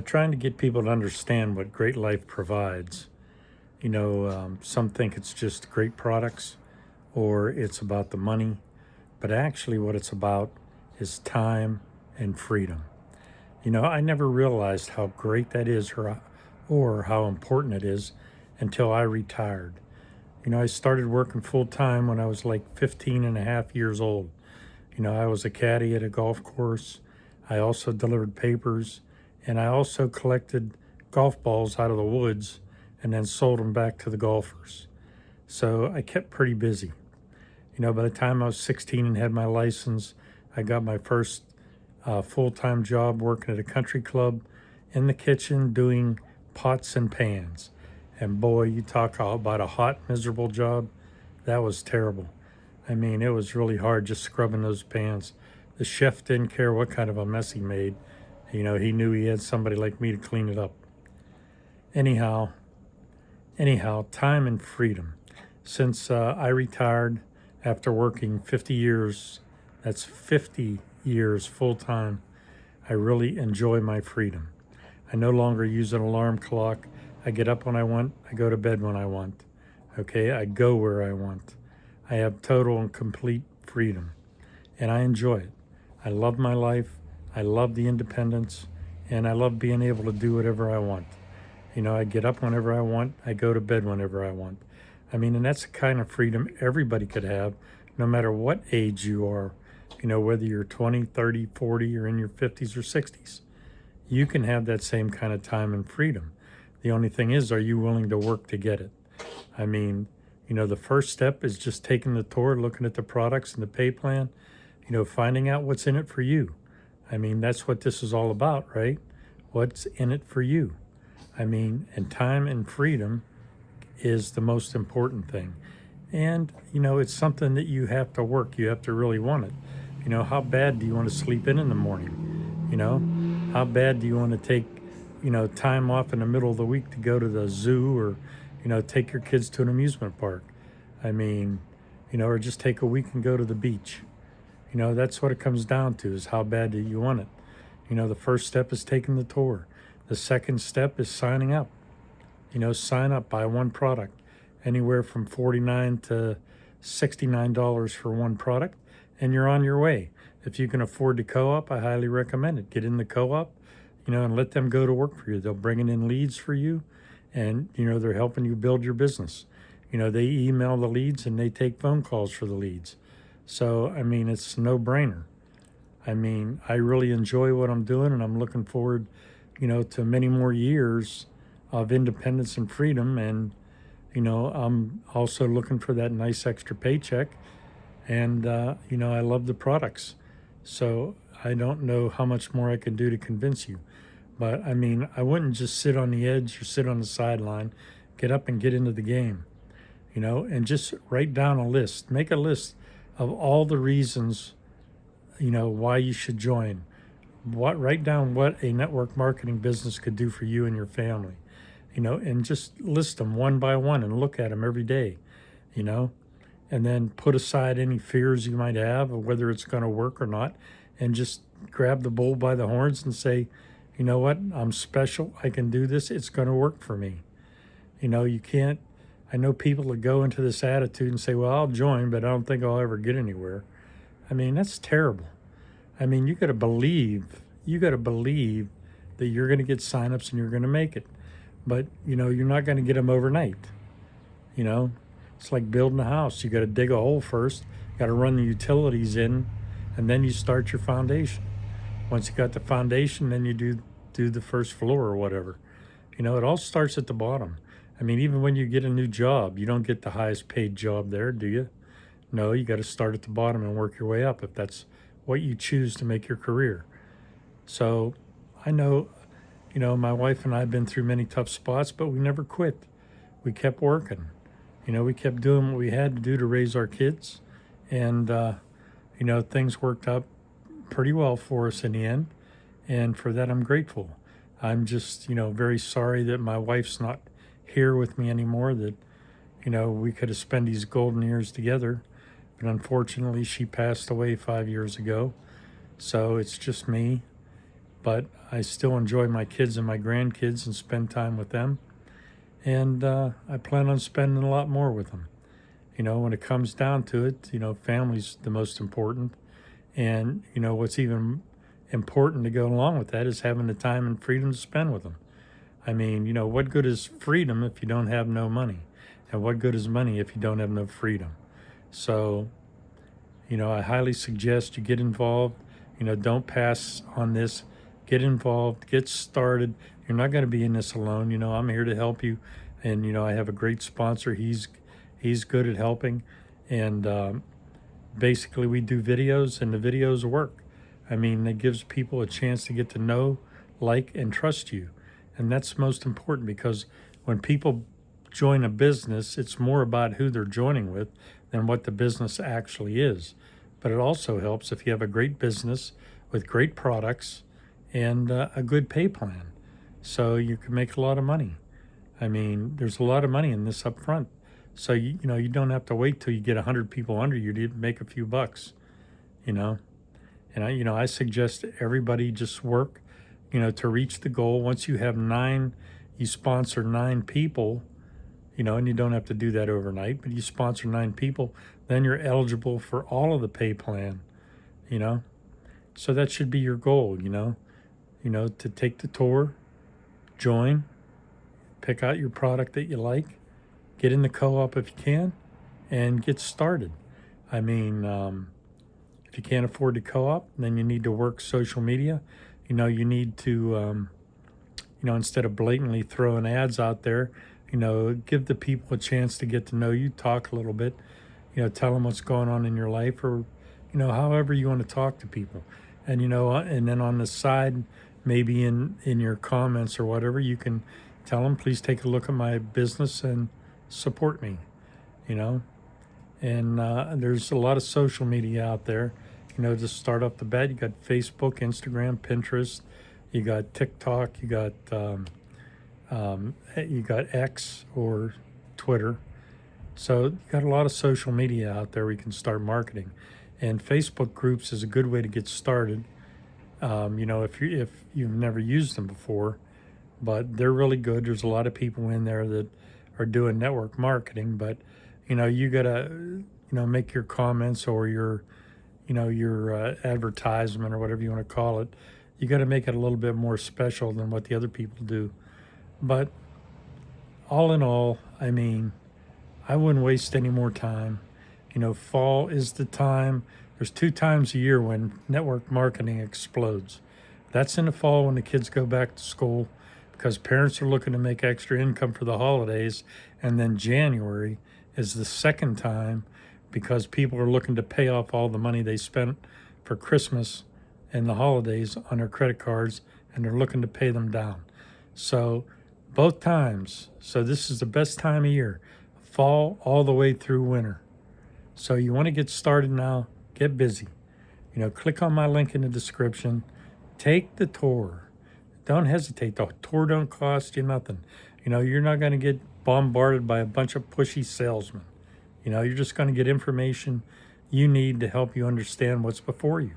Trying to get people to understand what great life provides. Some think it's just great products or it's about the money, but actually, what it's about is time and freedom. I never realized how great that is or how important it is until I retired. I started working full time when I was like 15 and a half years old. I was a caddy at a golf course. I also delivered papers, and I also collected golf balls out of the woods and then sold them back to the golfers. So I kept pretty busy. By the time I was 16 and had my license, I got my first full-time job working at a country club in the kitchen doing pots and pans. And boy, you talk about a hot, miserable job. That was terrible. It was really hard just scrubbing those pans. The chef didn't care what kind of a mess he made. He knew he had somebody like me to clean it up. Anyhow, time and freedom. Since I retired after working 50 years, that's 50 years full time, I really enjoy my freedom. I no longer use an alarm clock. I get up when I want. I go to bed when I want. Okay, I go where I want. I have total and complete freedom, and I enjoy it. I love my life. I love the independence, and I love being able to do whatever I want. I get up whenever I want. I go to bed whenever I want. And that's the kind of freedom everybody could have, no matter what age you are. Whether you're 20, 30, 40, or in your 50s or 60s. You can have that same kind of time and freedom. The only thing is, are you willing to work to get it? The first step is just taking the tour, looking at the products and the pay plan, finding out what's in it for you. That's what this is all about, right? What's in it for you? And time and freedom is the most important thing. And, it's something that you have to work. You have to really want it. How bad do you want to sleep in the morning? How bad do you want to take, time off in the middle of the week to go to the zoo or, take your kids to an amusement park? Or just take a week and go to the beach. That's what it comes down to, is how bad do you want it? The first step is taking the tour. The second step is signing up. Sign up, buy one product, anywhere from $49 to $69 for one product, and you're on your way. If you can afford the co-op, I highly recommend it. Get in the co-op, and let them go to work for you. They'll bring in leads for you, and, they're helping you build your business. They email the leads and they take phone calls for the leads. So, it's a no-brainer. I really enjoy what I'm doing, and I'm looking forward, to many more years of independence and freedom. And, I'm also looking for that nice extra paycheck. And, I love the products. So I don't know how much more I can do to convince you. But, I wouldn't just sit on the edge or sit on the sideline. Get up and get into the game, and just write down a list. Make a list of all the reasons, why you should join. Write down what a network marketing business could do for you and your family, and just list them one by one and look at them every day, and then put aside any fears you might have of whether it's going to work or not, and just grab the bull by the horns and say, you know what, I'm special. I can do this. It's going to work for me. You can't. I know people that go into this attitude and say, well, I'll join, but I don't think I'll ever get anywhere. That's terrible. You got to believe that you're going to get signups and you're going to make it. But, you're not going to get them overnight. It's like building a house. You got to dig a hole first, got to run the utilities in, and then you start your foundation. Once you got the foundation, then you do the first floor or whatever. It all starts at the bottom. Even when you get a new job, you don't get the highest paid job there, do you? No, you got to start at the bottom and work your way up if that's what you choose to make your career. So I know, my wife and I have been through many tough spots, but we never quit. We kept working. We kept doing what we had to do to raise our kids. And, things worked out pretty well for us in the end. And for that, I'm grateful. I'm just, very sorry that my wife's not here with me anymore, that, we could have spent these golden years together. But unfortunately, she passed away 5 years ago. So it's just me. but I still enjoy my kids and my grandkids and spend time with them. And I plan on spending a lot more with them. When it comes down to it, family's the most important. And, what's even important to go along with that is having the time and freedom to spend with them. I mean, what good is freedom if you don't have no money? And what good is money if you don't have no freedom? So, I highly suggest you get involved. Don't pass on this. Get involved, get started. You're not going to be in this alone. I'm here to help you. And, I have a great sponsor. He's good at helping. And basically we do videos, and the videos work. I mean, it gives people a chance to get to know, like, and trust you. And that's most important, because when people join a business, it's more about who they're joining with than what the business actually is. But it also helps if you have a great business with great products and a good pay plan. So you can make a lot of money. I mean, there's a lot of money in this up front. So, you don't have to wait till you get 100 people under you to make a few bucks, And I suggest everybody just work, to reach the goal. Once you have you sponsor 9 people, and you don't have to do that overnight, but you sponsor 9 people, then you're eligible for all of the pay plan, So that should be your goal, to take the tour, join, pick out your product that you like, get in the co-op if you can, and get started. I mean, if you can't afford the co-op, then you need to work social media. You need to, instead of blatantly throwing ads out there, give the people a chance to get to know you, talk a little bit, tell them what's going on in your life, or, however you want to talk to people. And, and then on the side, maybe in your comments or whatever, you can tell them, please take a look at my business and support me, And there's a lot of social media out there, to start off the bat. You got Facebook, Instagram, Pinterest, you got TikTok, you got X or Twitter. So you got a lot of social media out there where you can start marketing. And Facebook groups is a good way to get started. If you've never used them before, but they're really good. There's a lot of people in there that are doing network marketing, but you gotta make your comments or your advertisement or whatever you want to call it. You got to make it a little bit more special than what the other people do. But all in all, I mean, I wouldn't waste any more time. Fall is the time. There's 2 times a year when network marketing explodes. That's in the fall when the kids go back to school, because parents are looking to make extra income for the holidays. And then January is the second time, because people are looking to pay off all the money they spent for Christmas and the holidays on their credit cards, and they're looking to pay them down. So both times. So this is the best time of year, fall all the way through winter. So you want to get started now, get busy. Click on my link in the description. Take the tour. Don't hesitate. The tour don't cost you nothing. You're not going to get bombarded by a bunch of pushy salesmen. You're just going to get information you need to help you understand what's before you.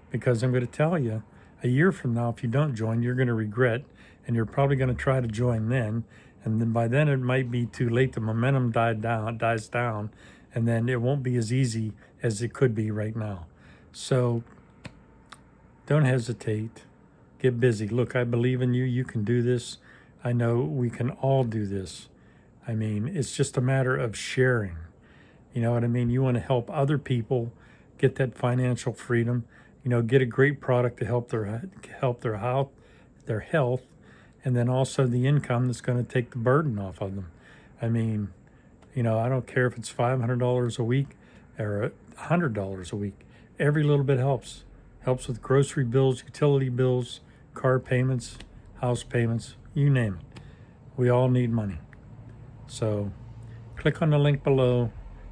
Because I'm going to tell you, a year from now, if you don't join, you're going to regret, and you're probably going to try to join then. And then by then it might be too late. The momentum dies down, and then it won't be as easy as it could be right now. So don't hesitate. Get busy. Look, I believe in you. You can do this. I know we can all do this. I mean, it's just a matter of sharing. You know what I mean? You want to help other people get that financial freedom. Get a great product to help their health, and then also the income that's going to take the burden off of them. I mean, I don't care if it's $500 a week or $100 a week. Every little bit helps. Helps with grocery bills, utility bills, car payments, house payments, you name it. We all need money. So click on the link below,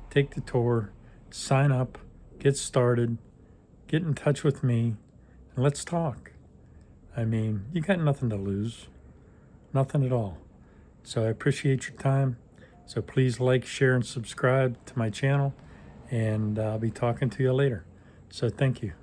take the tour, sign up, get started, get in touch with me, and let's talk. I mean, you got nothing to lose, nothing at all. So I appreciate your time. So please like, share, and subscribe to my channel, and I'll be talking to you later. So thank you.